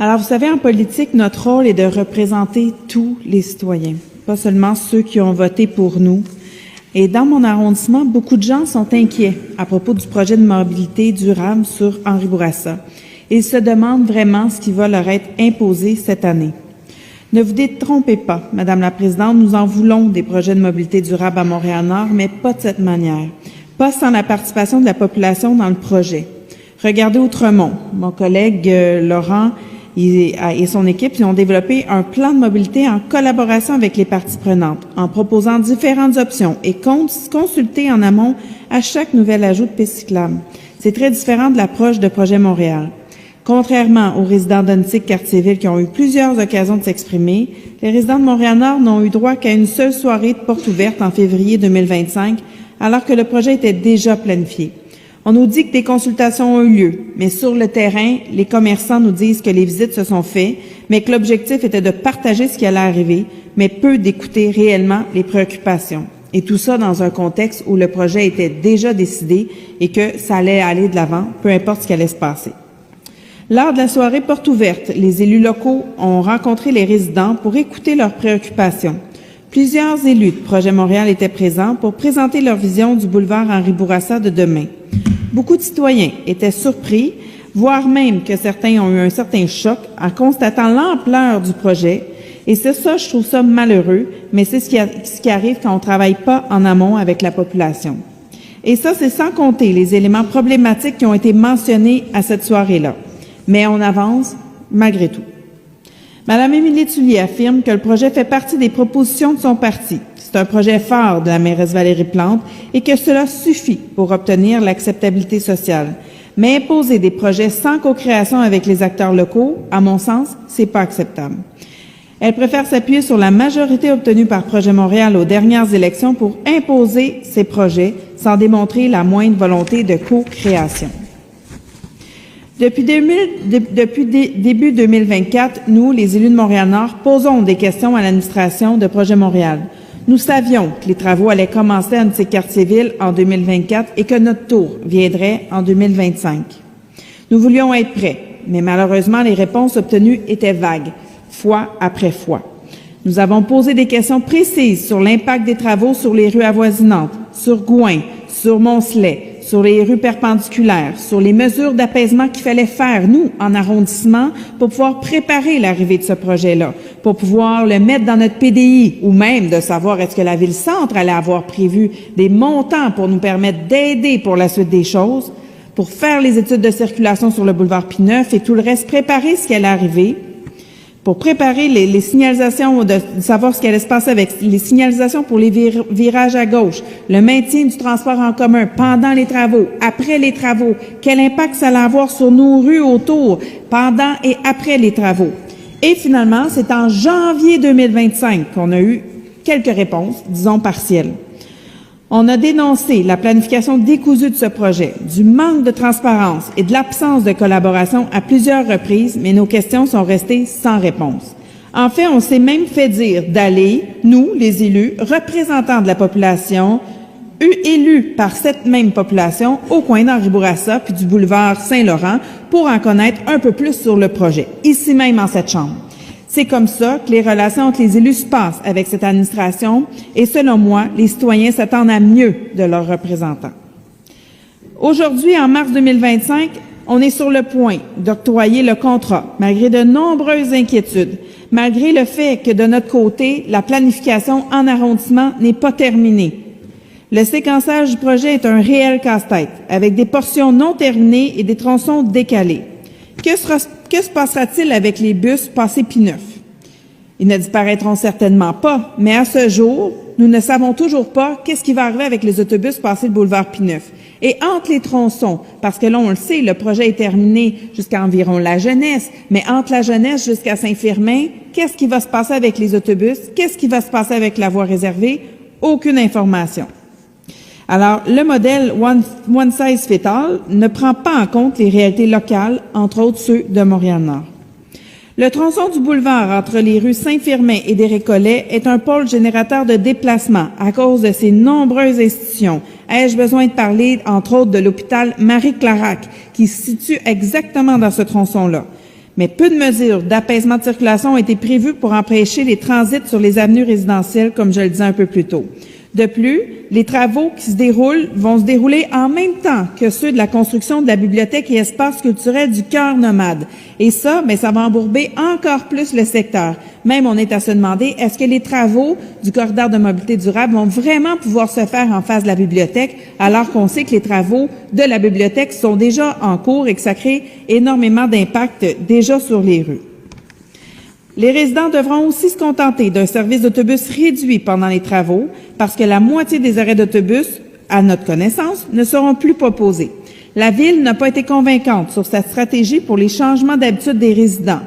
Alors, vous savez, en politique, notre rôle est de représenter tous les citoyens, pas seulement ceux qui ont voté pour nous. Et dans mon arrondissement, beaucoup de gens sont inquiets à propos du projet de mobilité durable sur Henri Bourassa. Ils se demandent vraiment ce qui va leur être imposé cette année. Ne vous détrompez pas, Madame la Présidente, nous en voulons des projets de mobilité durable à Montréal-Nord, mais pas de cette manière. Pas sans la participation de la population dans le projet. Regardez Outremont. Mon collègue Laurent et son équipe ont développé un plan de mobilité en collaboration avec les parties prenantes, en proposant différentes options et consulter en amont à chaque nouvel ajout de piste cyclable. C'est très différent de l'approche de Projet Montréal. Contrairement aux résidents d'Ontic-Cartierville qui ont eu plusieurs occasions de s'exprimer, les résidents de Montréal-Nord n'ont eu droit qu'à une seule soirée de porte ouverte en février 2025, alors que le projet était déjà planifié. On nous dit que des consultations ont eu lieu, mais sur le terrain, les commerçants nous disent que les visites se sont faites, mais que l'objectif était de partager ce qui allait arriver, mais peu d'écouter réellement les préoccupations. Et tout ça dans un contexte où le projet était déjà décidé et que ça allait aller de l'avant, peu importe ce qui allait se passer. Lors de la soirée porte ouverte, les élus locaux ont rencontré les résidents pour écouter leurs préoccupations. Plusieurs élus de Projet Montréal étaient présents pour présenter leur vision du boulevard Henri Bourassa de demain. Beaucoup de citoyens étaient surpris, voire même que certains ont eu un certain choc en constatant l'ampleur du projet. Et c'est ça, je trouve ça malheureux, mais c'est ce qui arrive quand on ne travaille pas en amont avec la population. Et ça, c'est sans compter les éléments problématiques qui ont été mentionnés à cette soirée-là. Mais on avance malgré tout. Madame Émilie Tullier affirme que le projet fait partie des propositions de son parti. C'est un projet phare de la mairesse Valérie Plante et que cela suffit pour obtenir l'acceptabilité sociale. Mais imposer des projets sans co-création avec les acteurs locaux, à mon sens, c'est pas acceptable. Elle préfère s'appuyer sur la majorité obtenue par Projet Montréal aux dernières élections pour imposer ces projets sans démontrer la moindre volonté de co-création. Depuis début 2024, nous, les élus de Montréal-Nord, posons des questions à l'administration de Projet Montréal. Nous savions que les travaux allaient commencer à Ontic-Cartierville en 2024 et que notre tour viendrait en 2025. Nous voulions être prêts, mais malheureusement, les réponses obtenues étaient vagues, fois après fois. Nous avons posé des questions précises sur l'impact des travaux sur les rues avoisinantes, sur Gouin, sur Moncelet, sur les rues perpendiculaires, sur les mesures d'apaisement qu'il fallait faire, nous, en arrondissement, pour pouvoir préparer l'arrivée de ce projet-là, pour pouvoir le mettre dans notre PDI, ou même de savoir est-ce que la Ville-Centre allait avoir prévu des montants pour nous permettre d'aider pour la suite des choses, pour faire les études de circulation sur le boulevard P9 et tout le reste, préparer ce qui allait arriver, pour préparer les signalisations, de savoir ce qui allait se passer avec les signalisations pour les virages à gauche, le maintien du transport en commun pendant les travaux, après les travaux, quel impact ça allait avoir sur nos rues autour, pendant et après les travaux. Et finalement, c'est en janvier 2025 qu'on a eu quelques réponses, disons partielles. On a dénoncé la planification décousue de ce projet, du manque de transparence et de l'absence de collaboration à plusieurs reprises, mais nos questions sont restées sans réponse. En fait, on s'est même fait dire d'aller, nous, les élus, représentants de la population, élus par cette même population, au coin d'Henri Bourassa puis du boulevard Saint-Laurent, pour en connaître un peu plus sur le projet, ici même en cette Chambre. C'est comme ça que les relations entre les élus se passent avec cette administration et selon moi, les citoyens s'attendent à mieux de leurs représentants. Aujourd'hui, en mars 2025, on est sur le point d'octroyer le contrat, malgré de nombreuses inquiétudes, malgré le fait que de notre côté, la planification en arrondissement n'est pas terminée. Le séquençage du projet est un réel casse-tête, avec des portions non terminées et des tronçons décalés. Que se passera-t-il avec les bus passés P9? Ils ne disparaîtront certainement pas, mais à ce jour, nous ne savons toujours pas qu'est-ce qui va arriver avec les autobus passés le boulevard P9. Et entre les tronçons, parce que là, on le sait, le projet est terminé jusqu'à environ La Jeunesse, mais entre La Jeunesse jusqu'à Saint-Firmin, qu'est-ce qui va se passer avec les autobus? Qu'est-ce qui va se passer avec la voie réservée? Aucune information. Alors, le modèle One Size Fit All ne prend pas en compte les réalités locales, entre autres ceux de Montréal-Nord. Le tronçon du boulevard entre les rues Saint-Firmin et des Récollets est un pôle générateur de déplacement à cause de ses nombreuses institutions. Ai-je besoin de parler, entre autres, de l'hôpital Marie-Clarac, qui se situe exactement dans ce tronçon-là. Mais peu de mesures d'apaisement de circulation ont été prévues pour empêcher les transits sur les avenues résidentielles, comme je le disais un peu plus tôt. De plus, les travaux qui vont se dérouler en même temps que ceux de la construction de la bibliothèque et espace culturel du Cœur nomade. Et ça, ça va embourber encore plus le secteur. Même on est à se demander, est-ce que les travaux du corridor de mobilité durable vont vraiment pouvoir se faire en face de la bibliothèque, alors qu'on sait que les travaux de la bibliothèque sont déjà en cours et que ça crée énormément d'impact déjà sur les rues. Les résidents devront aussi se contenter d'un service d'autobus réduit pendant les travaux parce que la moitié des arrêts d'autobus, à notre connaissance, ne seront plus proposés. La Ville n'a pas été convaincante sur sa stratégie pour les changements d'habitude des résidents,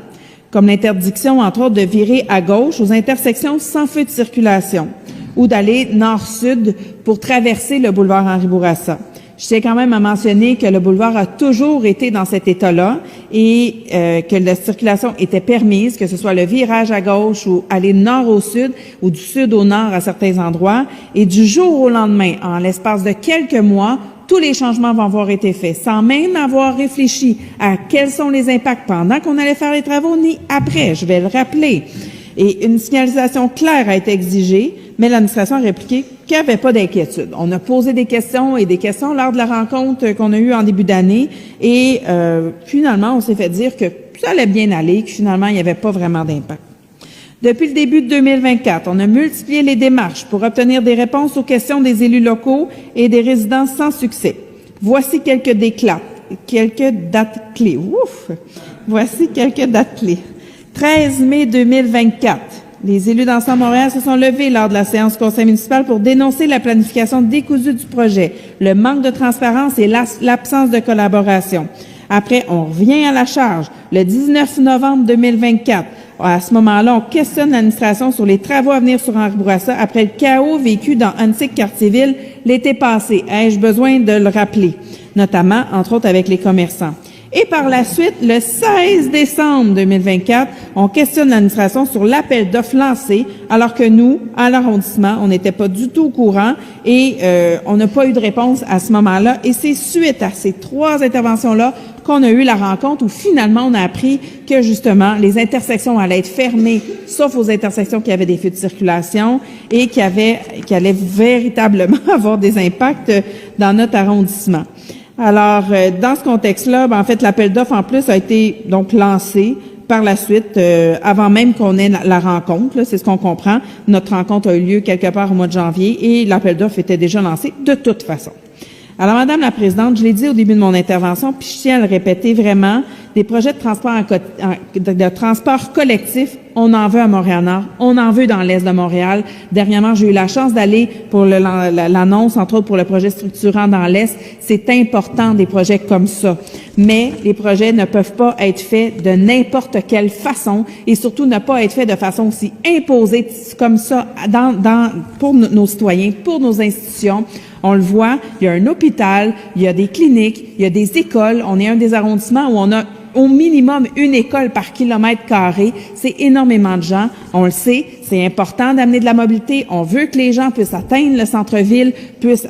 comme l'interdiction, entre autres, de virer à gauche aux intersections sans feu de circulation ou d'aller nord-sud pour traverser le boulevard Henri Bourassa. Je tiens quand même à mentionner que le boulevard a toujours été dans cet état-là et que la circulation était permise, que ce soit le virage à gauche ou aller nord au sud ou du sud au nord à certains endroits. Et du jour au lendemain, en l'espace de quelques mois, tous les changements vont avoir été faits, sans même avoir réfléchi à quels sont les impacts pendant qu'on allait faire les travaux, ni après, je vais le rappeler. Et une signalisation claire a été exigée, mais l'administration a répliqué qu'il n'y avait pas d'inquiétude. On a posé des questions et des questions lors de la rencontre qu'on a eue en début d'année et finalement, on s'est fait dire que ça allait bien aller, que finalement, il n'y avait pas vraiment d'impact. Depuis le début de 2024, on a multiplié les démarches pour obtenir des réponses aux questions des élus locaux et des résidents sans succès. Voici quelques dates clés. Ouf! Voici quelques dates clés. 13 mai 2024, les élus d'Ensemble Montréal se sont levés lors de la séance du conseil municipal pour dénoncer la planification décousue du projet, le manque de transparence et l'absence de collaboration. Après, on revient à la charge. Le 19 novembre 2024, à ce moment-là, on questionne l'administration sur les travaux à venir sur Henri Bourassa après le chaos vécu dans Antique-Cartierville l'été passé. Ai-je besoin de le rappeler? Notamment, entre autres, avec les commerçants. Et par la suite, le 16 décembre 2024, on questionne l'administration sur l'appel d'offres lancé, alors que nous, à l'arrondissement, on n'était pas du tout au courant et on n'a pas eu de réponse à ce moment-là. Et c'est suite à ces trois interventions-là qu'on a eu la rencontre où finalement on a appris que justement les intersections allaient être fermées, sauf aux intersections qui avaient des feux de circulation et qui allaient véritablement avoir des impacts dans notre arrondissement. Alors, dans ce contexte-là, en fait, l'appel d'offres, en plus, a été donc lancé par la suite, avant même qu'on ait la rencontre, c'est ce qu'on comprend. Notre rencontre a eu lieu quelque part au mois de janvier et l'appel d'offres était déjà lancé de toute façon. Alors, Madame la Présidente, je l'ai dit au début de mon intervention, puis je tiens à le répéter vraiment, des projets de transport collectif, on en veut à Montréal-Nord, on en veut dans l'Est de Montréal. Dernièrement, j'ai eu la chance d'aller pour l'annonce, entre autres pour le projet structurant dans l'Est. C'est important, des projets comme ça. Mais les projets ne peuvent pas être faits de n'importe quelle façon et surtout ne pas être faits de façon aussi imposée comme ça pour nos citoyens, pour nos institutions. On le voit, il y a un hôpital, il y a des cliniques, il y a des écoles. On est un des arrondissements où on a au minimum une école par kilomètre carré. C'est énormément de gens. On le sait, c'est important d'amener de la mobilité. On veut que les gens puissent atteindre le centre-ville, puissent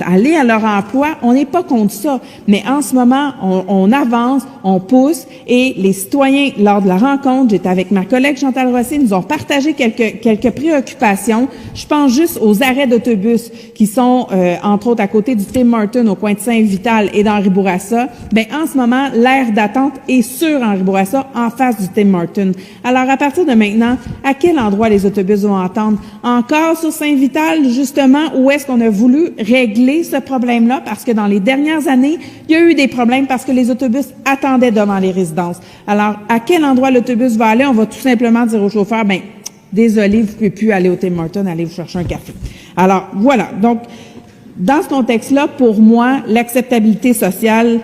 aller à leur emploi. On n'est pas contre ça. Mais en ce moment, on avance, on pousse et les citoyens, lors de la rencontre, j'étais avec ma collègue Chantal Rossi, nous ont partagé quelques préoccupations. Je pense juste aux arrêts d'autobus qui sont, entre autres, à côté du Tim Hortons, au coin de Saint-Vital et d'Henri Bourassa. En ce moment, l'aire d'attente est sur Henri Bourassa, en face du Tim Hortons. Alors, à partir de maintenant, à quel endroit les autobus vont attendre? Encore sur Saint-Vital, justement, où est-ce qu'on a voulu régler ce problème-là? Parce que dans les dernières années, il y a eu des problèmes parce que les autobus attendaient devant les résidences. Alors, à quel endroit l'autobus va aller? On va tout simplement dire au chauffeur, désolé, vous ne pouvez plus aller au Tim Hortons, allez vous chercher un café. Alors, voilà. Donc, dans ce contexte-là, pour moi, l'acceptabilité sociale,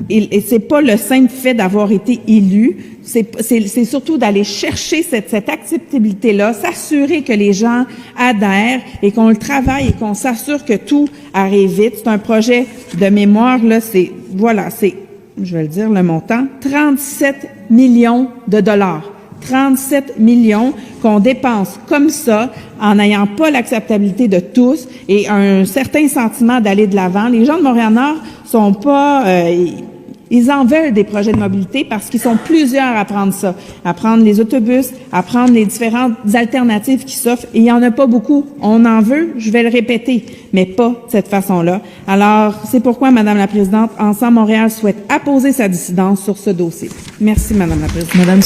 et c'est pas le simple fait d'avoir été élu, c'est surtout d'aller chercher cette acceptabilité-là, s'assurer que les gens adhèrent et qu'on le travaille et qu'on s'assure que tout arrive vite. C'est un projet de mémoire, là, je vais le dire, le montant, 37 millions de dollars. 37 millions qu'on dépense comme ça en n'ayant pas l'acceptabilité de tous et un certain sentiment d'aller de l'avant. Les gens de Montréal-Nord sont pas... Ils en veulent des projets de mobilité parce qu'ils sont plusieurs à prendre ça, à prendre les autobus, à prendre les différentes alternatives qui s'offrent. Et il n'y en a pas beaucoup. On en veut, je vais le répéter, mais pas de cette façon-là. Alors, c'est pourquoi, Madame la Présidente, Ensemble Montréal souhaite apposer sa dissidence sur ce dossier. Merci, Madame la Présidente.